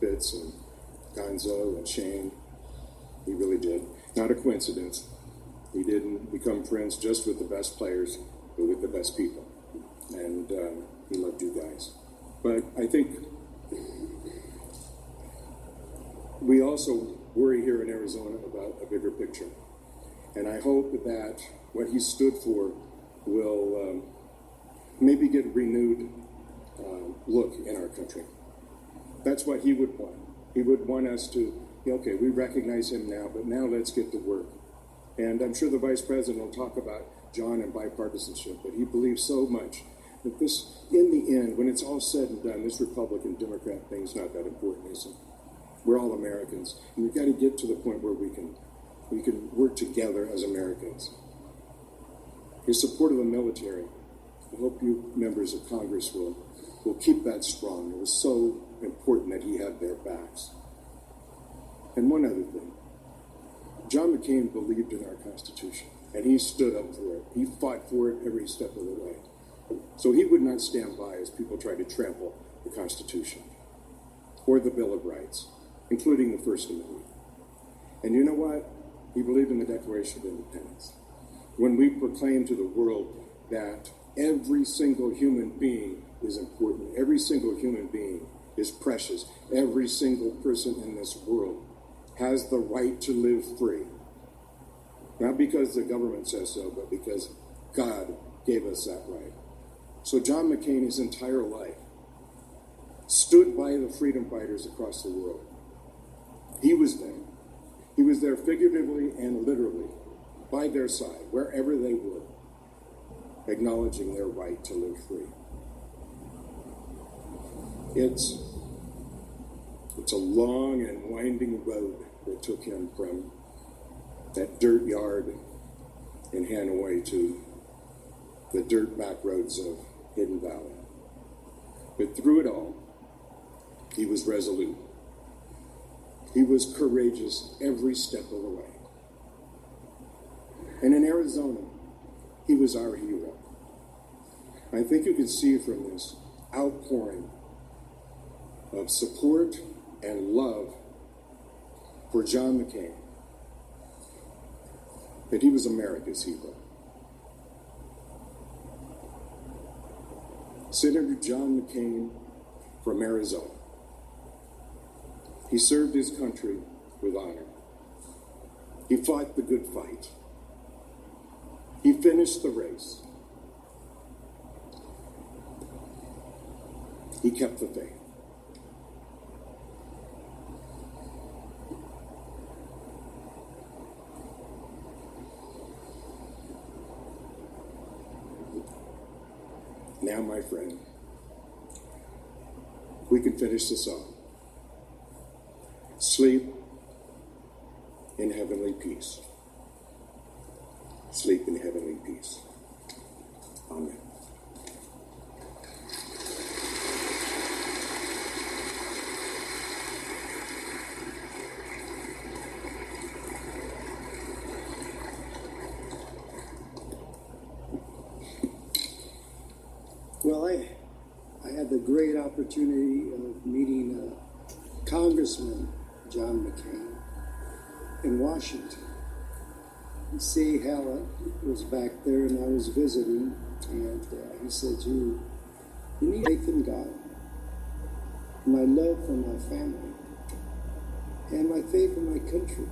Fitz and Gonzo and Shane. He really did. Not a coincidence. He didn't become friends just with the best players, but with the best people. And he loved you guys. But I think we also worry here in Arizona about a bigger picture. And I hope that what he stood for will maybe get a renewed look in our country. That's what he would want. He would want us to, okay, we recognize him now, but now let's get to work. And I'm sure the Vice President will talk about John and bipartisanship, but he believes so much that this, in the end, when it's all said and done, this Republican-Democrat thing's not that important, is it? We're all Americans, and we've got to get to the point where we can work together as Americans. His support of the military, I hope you members of Congress will keep that strong. It was so important that he had their backs. And one other thing, John McCain believed in our Constitution, and he stood up for it. He fought for it every step of the way. So he would not stand by as people tried to trample the Constitution or the Bill of Rights, including the First Amendment. And you know what? He believed in the Declaration of Independence. When we proclaim to the world that every single human being is important, every single human being is precious, every single person in this world has the right to live free. Not because the government says so, but because God gave us that right. So John McCain, his entire life, stood by the freedom fighters across the world. He was there. He was there figuratively and literally, by their side, wherever they were, acknowledging their right to live free. It's a long and winding road that took him from that dirt yard in Hanoi to the dirt back roads of Hidden Valley. But through it all, he was resolute. He was courageous every step of the way. And in Arizona, he was our hero. I think you can see from this outpouring of support and love for John McCain that he was America's hero. Senator John McCain from Arizona. He served his country with honor. He fought the good fight. He finished the race. He kept the faith. Now, my friend, we can finish this off. Sleep in heavenly peace. Sleep in heavenly peace. Amen. Well, I had the great opportunity of meeting Congressman John McCain in Washington. See, Helen was back there, and I was visiting, and he said, you need faith in God, my love for my family, and my faith in my country.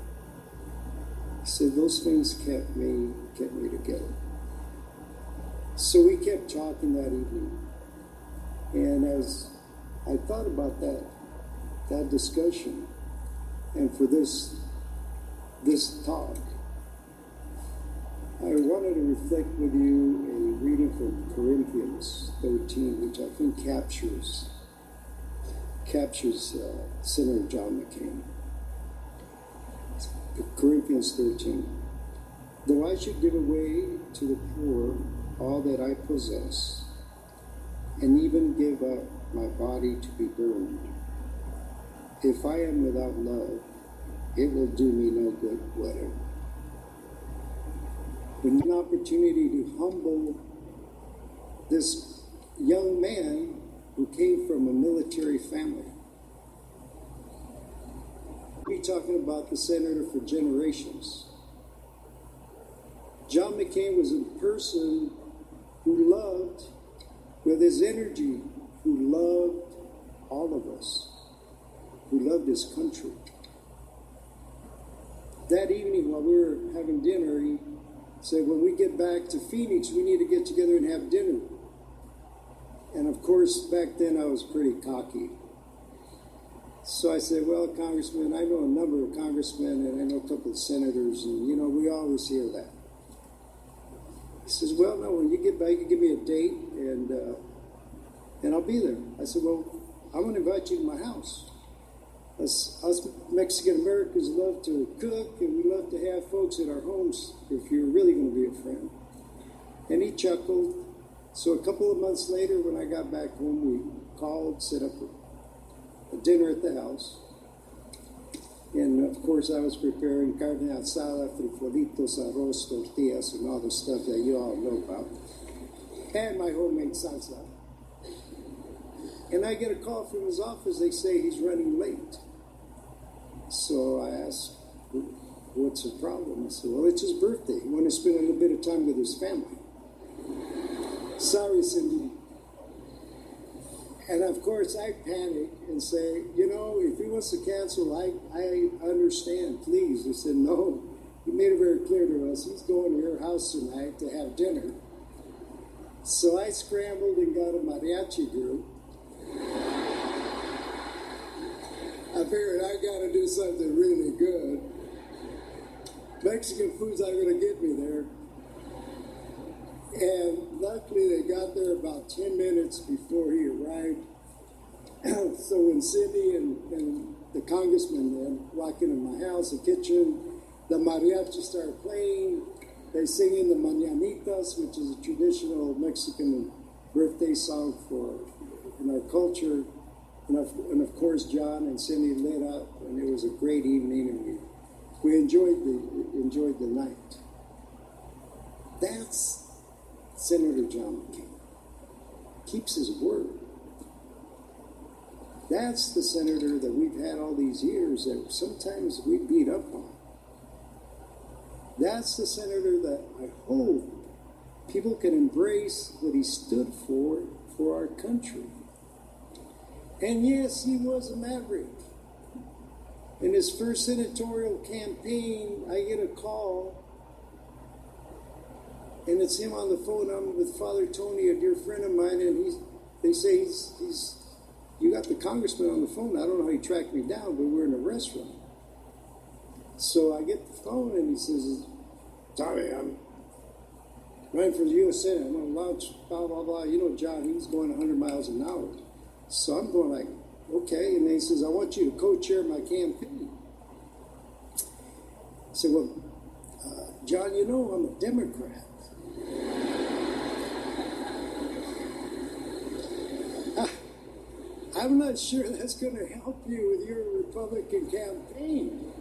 He said, those things kept me together. So we kept talking that evening, and as I thought about that discussion, and for this talk, I wanted to reflect with you a reading from Corinthians 13, which I think captures Senator John McCain. Corinthians 13. Though I should give away to the poor all that I possess, and even give up my body to be burned, if I am without love, it will do me no good whatever. When an opportunity to humble this young man who came from a military family, be talking about the senator for generations. John McCain was a person who loved, with his energy, who loved all of us, who loved his country. That evening while we were having dinner, he said, when we get back to Phoenix, we need to get together and have dinner. And of course, back then I was pretty cocky. So I said, well, Congressman, I know a number of congressmen and I know a couple of senators, and, we always hear that. He says, well, no, when you get back, you give me a date, and I'll be there. I said, well, I'm going to invite you to my house. Us Mexican Americans love to cook, and we love to have folks at our homes if you're really going to be a friend. And he chuckled. So a couple of months later, when I got back home, we called, set up a dinner at the house. And of course, I was preparing carne asada, frijolitos, arroz, tortillas, and all the stuff that you all know about. And my homemade salsa. And I get a call from his office. They say he's running late. So I asked, what's the problem? I said, well, it's his birthday. He wanted to spend a little bit of time with his family. Sorry, Cindy. And of course, I panic and say, if he wants to cancel, I understand, please. He said, no. He made it very clear to us. He's going to your house tonight to have dinner. So I scrambled and got a mariachi group. I figured I got to do something really good. Mexican food's not going to get me there. And luckily, they got there about 10 minutes before he arrived. So when Cindy and the congressman then walk into my house, the kitchen, the mariachi started playing. They sing in the mañanitas, which is a traditional Mexican birthday song in our culture. And of course, John and Cindy lit up, and it was a great evening, and we enjoyed the night. That's Senator John McCain. Keeps his word. That's the senator that we've had all these years that sometimes we beat up on. That's the senator that I hope people can embrace what he stood for our country. And yes, he was a maverick. In his first senatorial campaign, I get a call, and it's him on the phone. I'm with Father Tony, a dear friend of mine, and they say you got the congressman on the phone. I don't know how he tracked me down, but we're in a restaurant. So I get the phone, and he says, Tommy, I'm running for the U.S. Senate. I'm going to launch, blah, blah, blah. John, he's going 100 miles an hour. So I'm going like, okay. And then he says, I want you to co-chair my campaign. I said, well, John, I'm a Democrat. I'm not sure that's going to help you with your Republican campaign.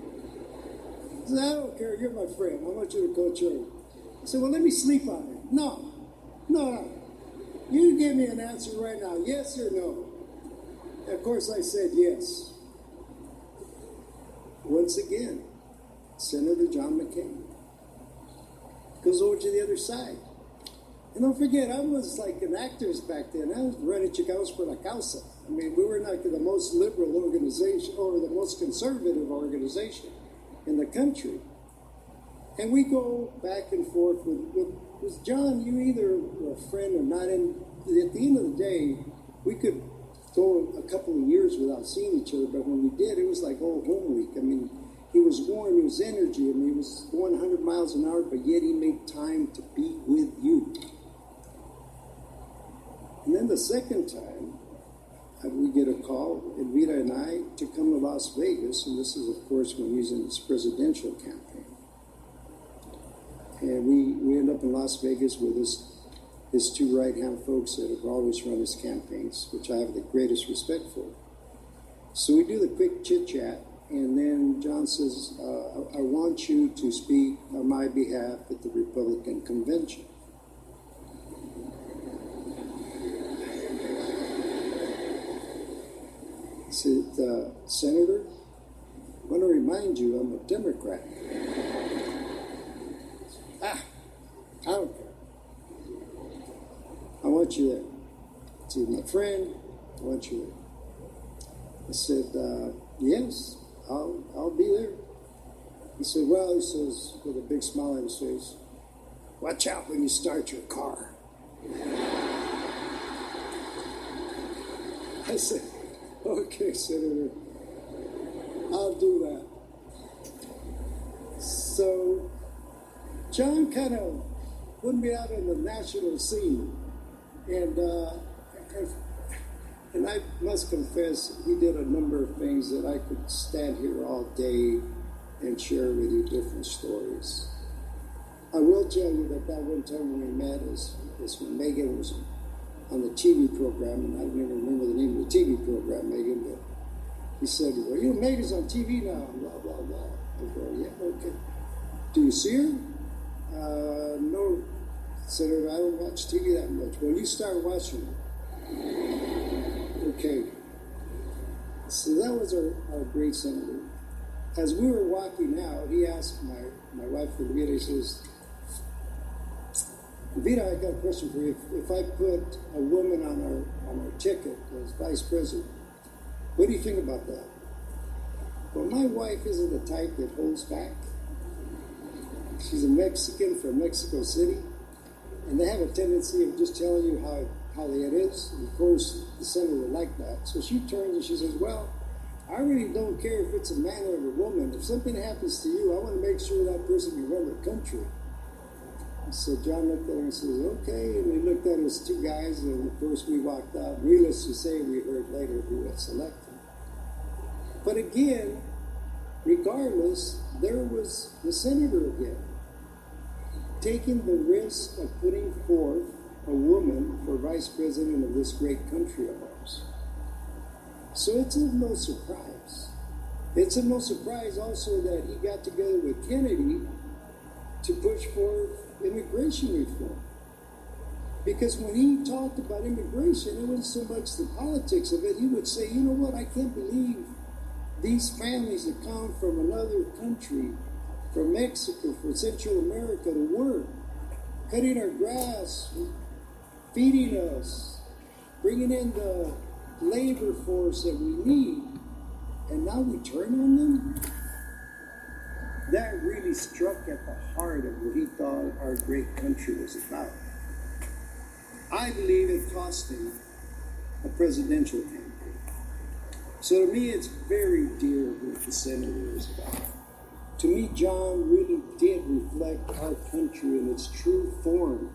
I said, I don't care. You're my friend. I want you to co-chair. I said, well, let me sleep on it. No. You give me an answer right now, yes or no. And of course, I said yes. Once again, Senator John McCain goes over to the other side. And don't forget, I was like an activist back then. I was running Chicanos por la Causa. I mean, we were not the most liberal organization or the most conservative organization in the country. And we go back and forth with John, you either were a friend or not. And at the end of the day, we could go a couple of years without seeing each other, but when we did, it was like old home week. I mean, he was warm, he was energy, he was going 100 miles an hour, but yet he made time to be with you. And then the second time, we get a call, Elvira and I, to come to Las Vegas, and this is, of course, when he's in his presidential campaign. And we end up in Las Vegas with his two right-hand folks that have always run his campaigns, which I have the greatest respect for. So we do the quick chit-chat, and then John says, I want you to speak on my behalf at the Republican convention. I said, Senator, I want to remind you, I'm a Democrat. I don't care. I want you there. See, my friend, I want you there. I said, yes, I'll be there. He said, well, he says, with a big smile on his face, watch out when you start your car. I said, okay, Senator, I'll do that. So John kind of put me out on the national scene. And I must confess, he did a number of things that I could stand here all day and share with you different stories. I will tell you that one time when we met is when Megan was on the TV program, and I don't even remember the name of the TV program, Megan, but he said, well, you know, Megan's on TV now, blah, blah, blah. I go, yeah, okay. Do you see her? No, Senator, I don't watch TV that much. Well, you start watching it. Okay. So that was our great senator. As we were walking out, he asked my wife, Levita, he says, Levita, I got a question for you. If I put a woman on our ticket as vice president, what do you think about that? Well, my wife isn't the type that holds back. She's a Mexican from Mexico City, and they have a tendency of just telling you how it is. And of course, the senator liked that. So she turns and she says, well, I really don't care if it's a man or a woman. If something happens to you, I want to make sure that person can run the country. So John looked at her and says, okay. And we looked at us two guys, and of course we walked out. Needless to say, we heard later who was selected. But again, regardless, there was the senator again, taking the risk of putting forth a woman for vice president of this great country of ours. So it's of no surprise. It's of no surprise also that he got together with Kennedy to push for immigration reform. Because when he talked about immigration, it wasn't so much the politics of it. He would say, you know what, I can't believe these families that come from another country, from Mexico, from Central America to work, cutting our grass, feeding us, bringing in the labor force that we need, and now we turn on them? That really struck at the heart of what he thought our great country was about. I believe it cost him a presidential campaign. So to me, it's very dear what the senator is about. To me, John really did reflect our country in its true form.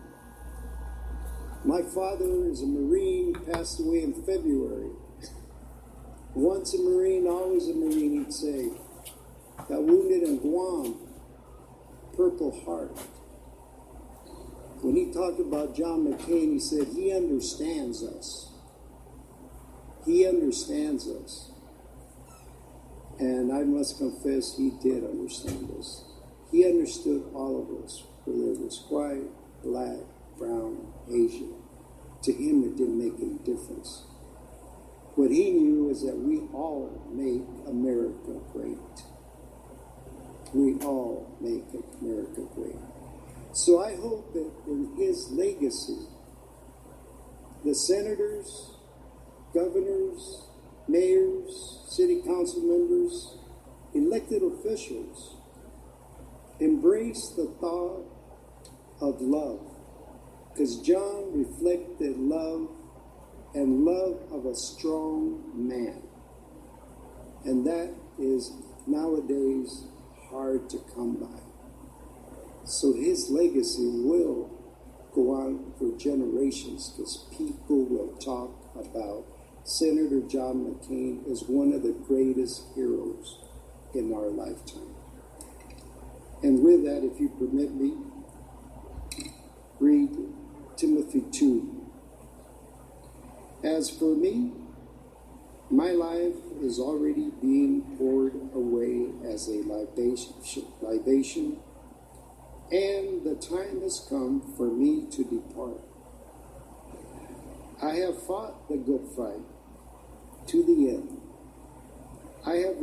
My father is a Marine, passed away in February. Once a Marine, always a Marine, he'd say. Got wounded in Guam, Purple Heart. When he talked about John McCain, he said, he understands us. He understands us. And I must confess, he did understand us. He understood all of us, whether it was white, black, brown, Asian. To him, it didn't make any difference. What he knew is that we all make America great. We all make America great. So I hope that in his legacy, the senators, governors, mayors, city council members, elected officials embrace the thought of love. Because John reflected love and love of a strong man. And that is nowadays hard to come by. So his legacy will go on for generations because people will talk about Senator John McCain as one of the greatest heroes in our lifetime. And with that, if you permit me, read Timothy 2. As for me, my life is already being poured away as a libation, and the time has come for me to depart. I have fought the good fight to the end. I have